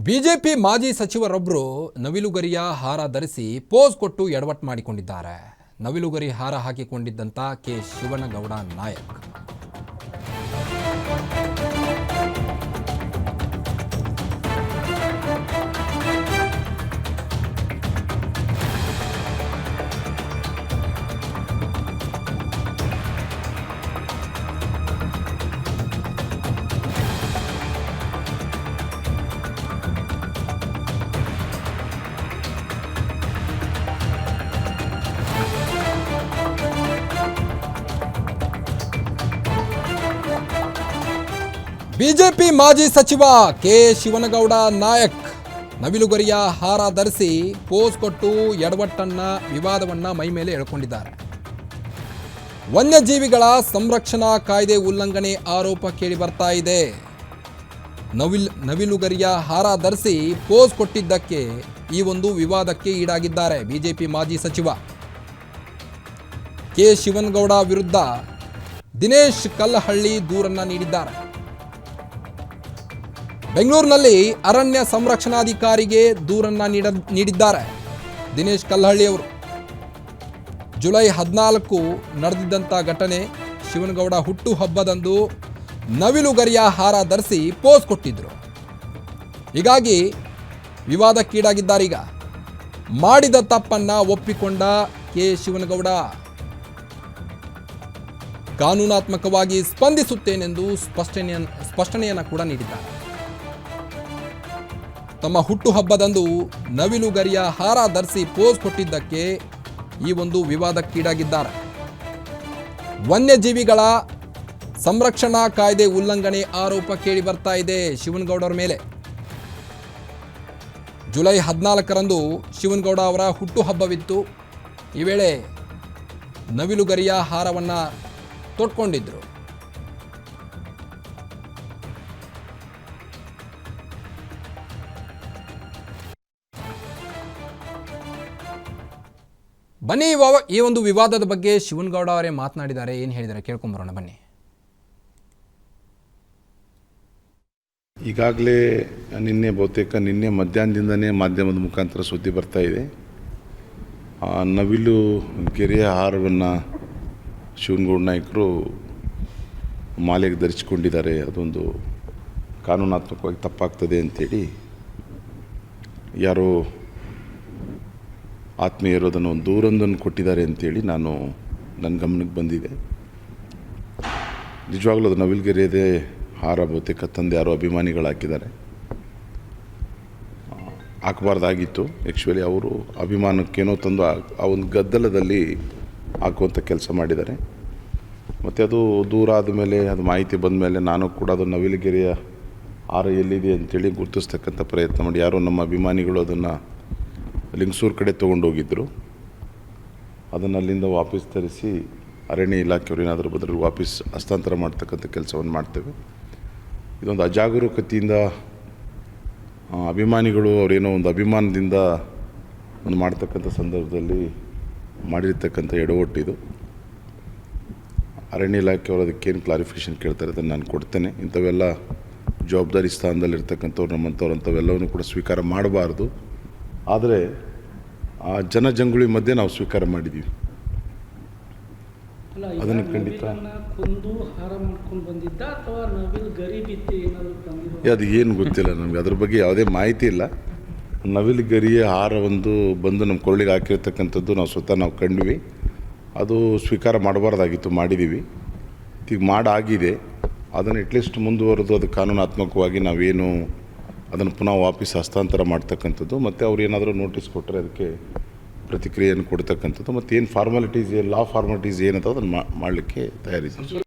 BJP ಮಾಜಿ ಸಚಿವರೊಬ್ಬರು ನವಿಲುಗರಿಯ ಹಾರ ಧರಿಸಿ ಪೋಸ್ ಕೊಟ್ಟು ಎಡವಟ್ಟು ಮಾಡಿಕೊಂಡಿದ್ದಾರೆ. ನವಿಲುಗರಿ ಹಾರ ಹಾಕಿಕೊಂಡಿದ್ದಂಥ ಕೆ ಶಿವನಗೌಡ ನಾಯಕ್ ಬಿಜೆಪಿ ಮಾಜಿ ಸಚಿವ ಕೆ ಶಿವನಗೌಡ ನಾಯಕ್ ನವಿಲುಗರಿಯ ಹಾರ ಧರಿಸಿ ಪೋಸ್ ಕೊಟ್ಟು ಎಡವಟ್ಟನ್ನ ವಿವಾದವನ್ನ ಮೈ ಮೇಲೆ ಎಳ್ಕೊಂಡಿದ್ದಾರೆ. ವನ್ಯಜೀವಿಗಳ ಸಂರಕ್ಷಣಾ ಕಾಯ್ದೆ ಉಲ್ಲಂಘನೆ ಆರೋಪ ಕೇಳಿ ಬರ್ತಾ ಇದೆ. ನವಿಲುಗರಿಯ ಹಾರ ಧರಿಸಿ ಪೋಸ್ ಕೊಟ್ಟಿದ್ದಕ್ಕೆ ಈ ಒಂದು ವಿವಾದಕ್ಕೆ ಈಡಾಗಿದ್ದಾರೆ ಬಿಜೆಪಿ ಮಾಜಿ ಸಚಿವ ಕೆ ಶಿವನಗೌಡ ವಿರುದ್ಧ ದಿನೇಶ್ ಕಲ್ಲಹಳ್ಳಿ ದೂರನ್ನ ನೀಡಿದ್ದಾರೆ. ಬೆಂಗಳೂರಿನಲ್ಲಿ ಅರಣ್ಯ ಸಂರಕ್ಷಣಾಧಿಕಾರಿಗೆ ದೂರನ್ನ ನೀಡಿದ್ದಾರೆ ದಿನೇಶ್ ಕಲ್ಲಹಳ್ಳಿ ಅವರು. ಜುಲೈ 14 ನಡೆದಿದ್ದಂಥ ಘಟನೆ. ಶಿವನಗೌಡ ಹುಟ್ಟು ಹಬ್ಬದಂದು ನವಿಲುಗರಿಯ ಹಾರ ಧರಿಸಿ ಪೋಸ್ ಕೊಟ್ಟಿದ್ರು. ಹೀಗಾಗಿ ವಿವಾದಕ್ಕೀಡಾಗಿದ್ದಾರೆ. ಈಗ ಮಾಡಿದ ತಪ್ಪನ್ನ ಒಪ್ಪಿಕೊಂಡ ಕೆ ಶಿವನಗೌಡ ಕಾನೂನಾತ್ಮಕವಾಗಿ ಸ್ಪಂದಿಸುತ್ತೇನೆಂದು ಸ್ಪಷ್ಟನೆಯನ್ನು ಕೂಡ ನೀಡಿದ್ದಾರೆ. ತಮ್ಮ ಹುಟ್ಟುಹಬ್ಬದಂದು ನವಿಲುಗರಿಯ ಹಾರ ಧರಿಸಿ ಪೋಸ್ ಕೊಟ್ಟಿದ್ದಕ್ಕೆ ಈ ಒಂದು ವಿವಾದಕ್ಕೀಡಾಗಿದ್ದಾರೆ. ವನ್ಯಜೀವಿಗಳ ಸಂರಕ್ಷಣಾ ಕಾಯ್ದೆ ಉಲ್ಲಂಘನೆ ಆರೋಪ ಕೇಳಿ ಬರ್ತಾ ಇದೆ ಶಿವನಗೌಡರ ಮೇಲೆ. ಜುಲೈ 14ರಂದು ಶಿವನಗೌಡ ಅವರ ಹುಟ್ಟುಹಬ್ಬವಿತ್ತು. ಈ ವೇಳೆ ನವಿಲುಗರಿಯ ಹಾರವನ್ನು ತೊಟ್ಕೊಂಡಿದ್ರು. ಬನ್ನಿ ಈ ಒಂದು ವಿವಾದದ ಬಗ್ಗೆ ಶಿವನಗೌಡ ಅವರೇ ಮಾತನಾಡಿದ್ದಾರೆ. ಏನು ಹೇಳಿದ್ದಾರೆ ಕೇಳ್ಕೊಂಬರೋಣ ಬನ್ನಿ. ಈಗಾಗಲೇ ನಿನ್ನೆ ಮಧ್ಯಾಹ್ನದಿಂದನೇ ಮಾಧ್ಯಮದ ಮುಖಾಂತರ ಸುದ್ದಿ ಬರ್ತಾ ಇದೆ. ನವಿಲು ಗೆರೆಯ ಹಾರವನ್ನು ಶಿವನಗೌಡ ನಾಯಕರು ಮಾಲೆಗೆ ಧರಿಸಿಕೊಂಡಿದ್ದಾರೆ. ಅದೊಂದು ಕಾನೂನಾತ್ಮಕವಾಗಿ ತಪ್ಪಾಗ್ತದೆ ಅಂಥೇಳಿ ಯಾರೋ ಆತ್ಮೀಯರು ಅದನ್ನು ಒಂದು ದೂರೊಂದನ್ನು ಕೊಟ್ಟಿದ್ದಾರೆ ಅಂತೇಳಿ ನನ್ನ ಗಮನಕ್ಕೆ ಬಂದಿದೆ. ನಿಜವಾಗ್ಲೂ ಅದು ನವಿಲುಗರಿಯದೇ ಹಾರ ಬಹುತೇಕ ತಂದು ಯಾರೋ ಅಭಿಮಾನಿಗಳು ಹಾಕಿದ್ದಾರೆ. ಹಾಕಬಾರ್ದಾಗಿತ್ತು. ಆ್ಯಕ್ಚುಲಿ ಅವರು ಅಭಿಮಾನಕ್ಕೇನೋ ತಂದು ಆ ಒಂದು ಗದ್ದಲದಲ್ಲಿ ಹಾಕುವಂಥ ಕೆಲಸ ಮಾಡಿದ್ದಾರೆ. ಮತ್ತು ಅದು ದೂರ ಆದಮೇಲೆ ಅದು ಮಾಹಿತಿ ಬಂದ ಮೇಲೆ ನಾನು ಕೂಡ ಅದು ನವಿಲುಗರಿಯ ಹಾರ ಎಲ್ಲಿದೆ ಅಂತೇಳಿ ಗುರುತಿಸ್ತಕ್ಕಂಥ ಪ್ರಯತ್ನ ಮಾಡಿ ಯಾರೋ ನಮ್ಮ ಅಭಿಮಾನಿಗಳು ಅದನ್ನು ಲಿಂಗಸೂರು ಕಡೆ ತೊಗೊಂಡೋಗಿದ್ದರು. ಅದನ್ನು ಅಲ್ಲಿಂದ ವಾಪಸ್ ತರಿಸಿ ಅರಣ್ಯ ಇಲಾಖೆಯವರು ಏನಾದರೂ ಬದಲು ವಾಪಸ್ ಹಸ್ತಾಂತರ ಮಾಡ್ತಕ್ಕಂಥ ಕೆಲಸವನ್ನು ಮಾಡ್ತೇವೆ. ಇದೊಂದು ಅಜಾಗರೂಕತೆಯಿಂದ ಅಭಿಮಾನಿಗಳು ಅವರೇನೋ ಒಂದು ಅಭಿಮಾನದಿಂದ ಒಂದು ಮಾಡ್ತಕ್ಕಂಥ ಸಂದರ್ಭದಲ್ಲಿ ಮಾಡಿರ್ತಕ್ಕಂಥ ಎಡವಟ್ಟಿದು. ಅರಣ್ಯ ಇಲಾಖೆಯವರು ಅದಕ್ಕೇನು ಕ್ಲಾರಿಫಿಕೇಷನ್ ಕೇಳ್ತಾರೆ ಅದನ್ನು ನಾನು ಕೊಡ್ತೇನೆ. ಇಂಥವೆಲ್ಲ ಜವಾಬ್ದಾರಿ ಸ್ಥಾನದಲ್ಲಿರ್ತಕ್ಕಂಥವ್ರು ನಮ್ಮಂಥವ್ರು ಅಂಥವೆಲ್ಲವನ್ನೂ ಕೂಡ ಸ್ವೀಕಾರ ಮಾಡಬಾರ್ದು. ಆದರೆ ಆ ಜನಜಂಗುಳಿ ಮಧ್ಯೆ ನಾವು ಸ್ವೀಕಾರ ಮಾಡಿದ್ದೀವಿ. ಅದನ್ನು ಖಂಡಿತ ಅದು ಏನು ಗೊತ್ತಿಲ್ಲ ನಮಗೆ, ಅದ್ರ ಬಗ್ಗೆ ಯಾವುದೇ ಮಾಹಿತಿ ಇಲ್ಲ. ನವಿಲುಗರಿಯ ಹಾರ ಬಂದು ನಮ್ಮ ಕೊಳ್ಳಿಗೆ ಹಾಕಿರ್ತಕ್ಕಂಥದ್ದು ನಾವು ಕಂಡ್ವಿ. ಅದು ಸ್ವೀಕಾರ ಮಾಡಬಾರ್ದಾಗಿತ್ತು, ಮಾಡಿದ್ದೀವಿ. ಈಗ ಮಾಡಾಗಿದೆ. ಅದನ್ನು ಅಟ್ಲೀಸ್ಟ್ ಮುಂದುವರೆದು ಅದು ಕಾನೂನಾತ್ಮಕವಾಗಿ ನಾವೇನು ಅದನ್ನು ಪುನಃ ವಾಪಸ್ ಹಸ್ತಾಂತರ ಮಾಡ್ತಕ್ಕಂಥದ್ದು, ಮತ್ತು ಅವ್ರು ಏನಾದರೂ ನೋಟಿಸ್ ಕೊಟ್ಟರೆ ಅದಕ್ಕೆ ಪ್ರತಿಕ್ರಿಯೆಯನ್ನು ಕೊಡ್ತಕ್ಕಂಥದ್ದು, ಮತ್ತು ಏನು ಫಾರ್ಮಾಲಿಟೀಸ್ ಲಾ ಫಾರ್ಮಾಲಿಟೀಸ್ ಏನಂತ ಅದನ್ನು ಮಾಡಲಿಕ್ಕೆ ತಯಾರಿದ್ದೀವಿ.